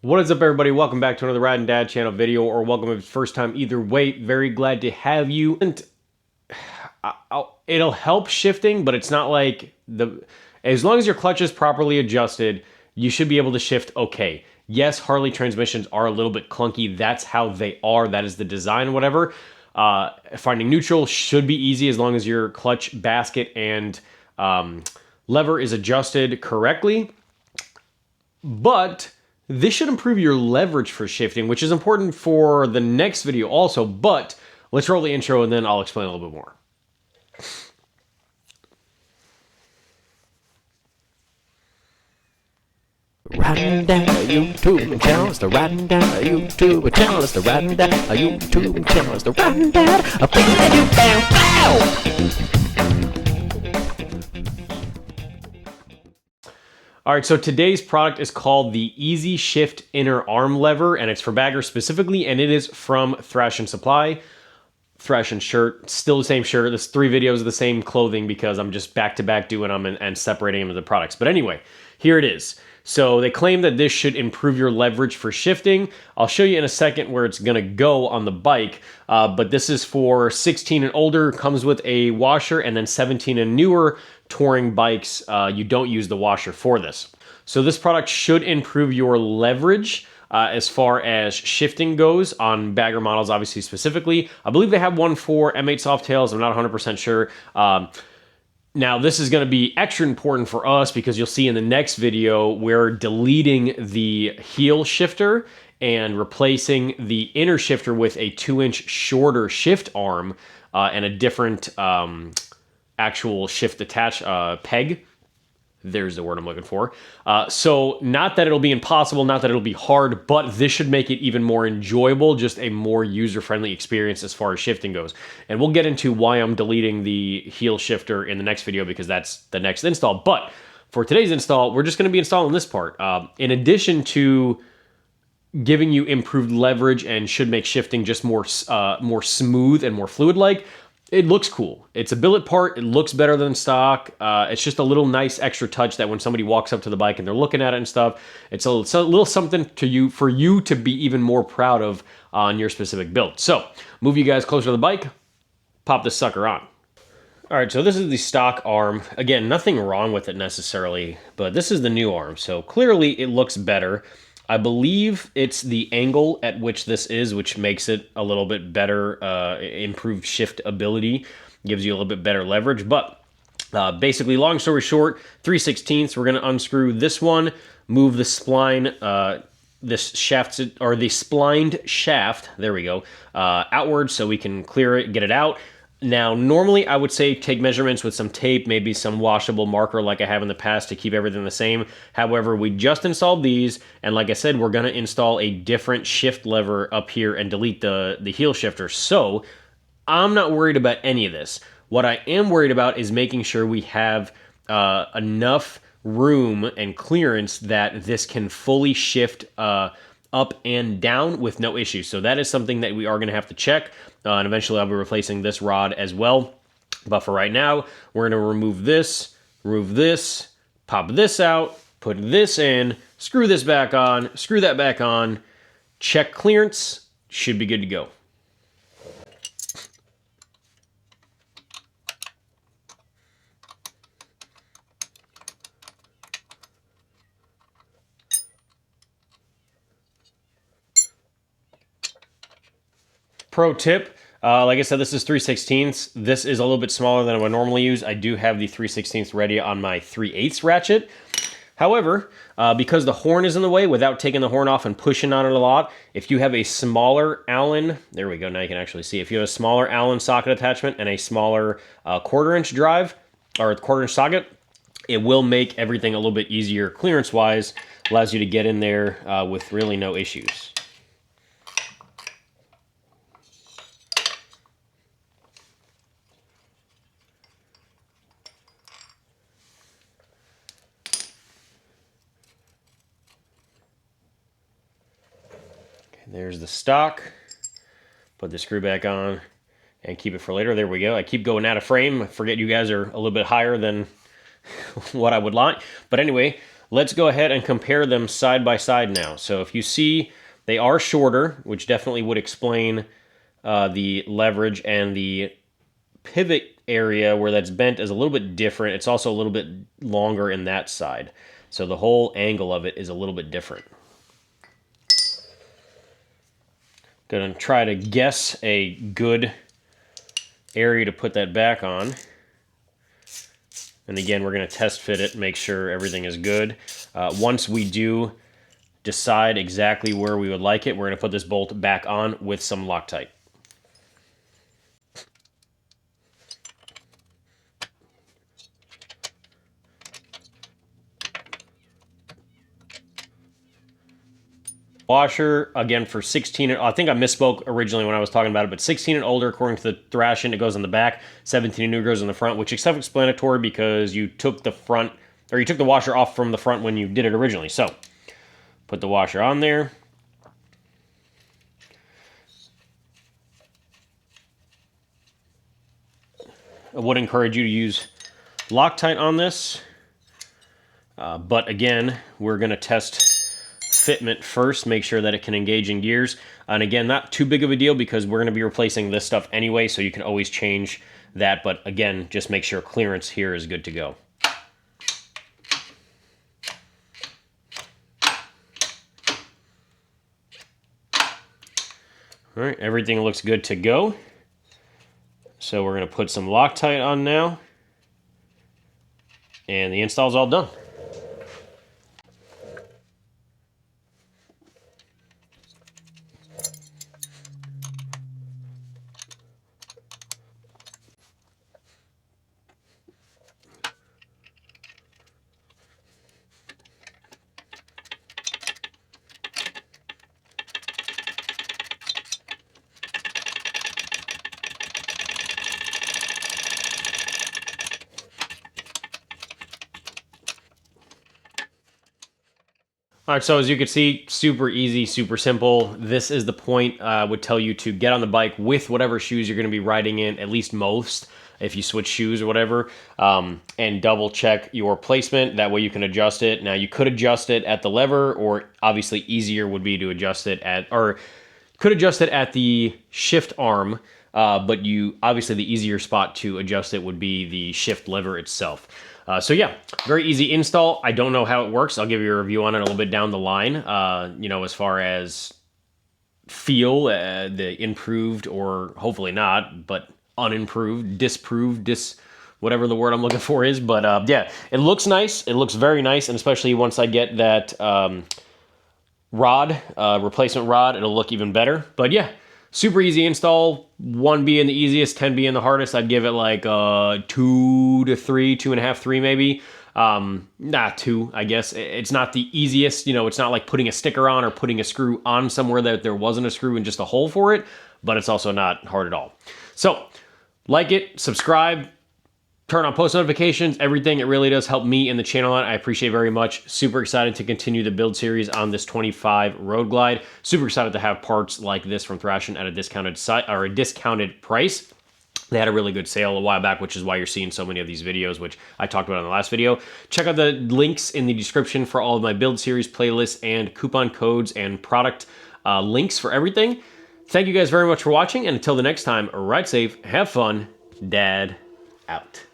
What is up, everybody? Welcome back to another Rad and Dad channel video, or welcome if it's first time. Either way, very glad to have you. And it'll help shifting, but it's not like as long as your clutch is properly adjusted, you should be able to shift okay. Yes, Harley transmissions are a little bit clunky. That's how they are. That is the design, whatever. Finding neutral should be easy as long as your clutch basket and lever is adjusted correctly. But this should improve your leverage for shifting, which is important for the next video also, but let's roll the intro and then I'll explain a little bit more. Riding down a YouTube channel, it's the riding down a YouTube channel, it's the riding down a YouTube channel, it's the riding down a All right, so today's product is called the Easy Shift Inner Arm Lever, and it's for baggers specifically, and it is from Thrash and Supply. Thrash and shirt, still the same shirt. There's 3 videos of the same clothing because I'm just back-to-back doing them and separating them into the products. But anyway, here it is. So they claim that this should improve your leverage for shifting. I'll show you in a second where it's gonna go on the bike, but this is for 16 and older, comes with a washer, and then 17 and newer touring bikes, you don't use the washer for this. So this product should improve your leverage as far as shifting goes on bagger models, obviously specifically. I believe they have one for M8 Softails. I'm not 100% sure. Now, this is going to be extra important for us because you'll see in the next video, we're deleting the heel shifter and replacing the inner shifter with a 2-inch shorter shift arm and a different actual shift attach peg. There's the word I'm looking for. So not that it'll be impossible, not that it'll be hard, but this should make it even more enjoyable, just a more user-friendly experience as far as shifting goes. And we'll get into why I'm deleting the heel shifter in the next video because that's the next install. But for today's install, we're just going to be installing this part. In addition to giving you improved leverage and should make shifting just more smooth and more fluid-like, it looks cool. It's a billet part. It looks better than stock. It's just a little nice extra touch that when somebody walks up to the bike and they're looking at it and stuff, it's a little something for you to be even more proud of on your specific build. So move you guys closer to the bike, pop this sucker on. All right, so this is the stock arm. Again, nothing wrong with it necessarily, but this is the new arm. So clearly it looks better. I believe it's the angle at which this is, which makes it a little bit better, improved shift ability, gives you a little bit better leverage. But basically, long story short, 3/16, we're going to unscrew this one, move the spline, this shaft, or the splined shaft, there we go, outward so we can clear it, get it out. Now, normally I would say take measurements with some tape, maybe some washable marker like I have in the past to keep everything the same. However, we just installed these, and like I said, we're going to install a different shift lever up here and delete the heel shifter. So I'm not worried about any of this. What I am worried about is making sure we have enough room and clearance that this can fully shift up and down with no issues. So that is something that we are going to have to check, and eventually I'll be replacing this rod as well. But for right now, we're going to remove this, pop this out, put this in, screw this back on, screw that back on, check clearance, should be good to go. Pro tip, like I said, this is 3/16. This is a little bit smaller than I would normally use. I do have the 3/16 ready on my 3/8 ratchet. However, because the horn is in the way, without taking the horn off and pushing on it a lot, if you have a smaller Allen, there we go, now you can actually see. If you have a smaller Allen socket attachment and a smaller 1/4-inch drive, or 1/4-inch socket, it will make everything a little bit easier clearance-wise, allows you to get in there with really no issues. There's the stock. Put the screw back on and keep it for later. There we go. I keep going out of frame. I forget you guys are a little bit higher than what I would like. But anyway, let's go ahead and compare them side by side now. So if you see, they are shorter, which definitely would explain the leverage, and the pivot area where that's bent is a little bit different. It's also a little bit longer in that side. So the whole angle of it is a little bit different. Gonna try to guess a good area to put that back on. And again, we're gonna test fit it, make sure everything is good. Once we do decide exactly where we would like it, we're gonna put this bolt back on with some Loctite. Washer, again, for 16, I think I misspoke originally when I was talking about it, but 16 and older, according to the Thrashin, it goes on the back, 17 and new goes on the front, which is self-explanatory because you took the front, or you took the washer off from the front when you did it originally. So, put the washer on there. I would encourage you to use Loctite on this, but again, we're going to test fitment first, make sure that it can engage in gears. And again, not too big of a deal because we're going to be replacing this stuff anyway, so you can always change that. But again, just make sure clearance here is good to go. All right, everything looks good to go. So we're going to put some Loctite on now. And the install's all done. All right, so as you can see, super easy, super simple. This is the point I would tell you to get on the bike with whatever shoes you're gonna be riding in, at least most, if you switch shoes or whatever, and double check your placement. That way you can adjust it. Now you could adjust it at the lever, or obviously easier would be to adjust it at, or could adjust it at the shift arm, but obviously the easier spot to adjust it would be the shift lever itself. So yeah, very easy install. I don't know how it works. I'll give you a review on it a little bit down the line. You know, as far as feel, the improved, or hopefully not, but unimproved, disproved, whatever the word I'm looking for is. But yeah, it looks nice. It looks very nice, and especially once I get that replacement rod, it'll look even better. But yeah, super easy install. 1 being the easiest, 10 being the hardest. I'd give it like 2 to 3, 2.5, 3 maybe. Not 2, I guess. It's not the easiest. You know, it's not like putting a sticker on or putting a screw on somewhere that there wasn't a screw and just a hole for it, but it's also not hard at all. So, like it, subscribe, turn on post notifications, everything. It really does help me and the channel out. I appreciate it very much. Super excited to continue the build series on this 25 Road Glide. Super excited to have parts like this from Thrashin at a discounted price. They had a really good sale a while back, which is why you're seeing so many of these videos, which I talked about in the last video. Check out the links in the description for all of my build series playlists and coupon codes and product links for everything. Thank you guys very much for watching, and until the next time, ride safe, have fun, Dad out.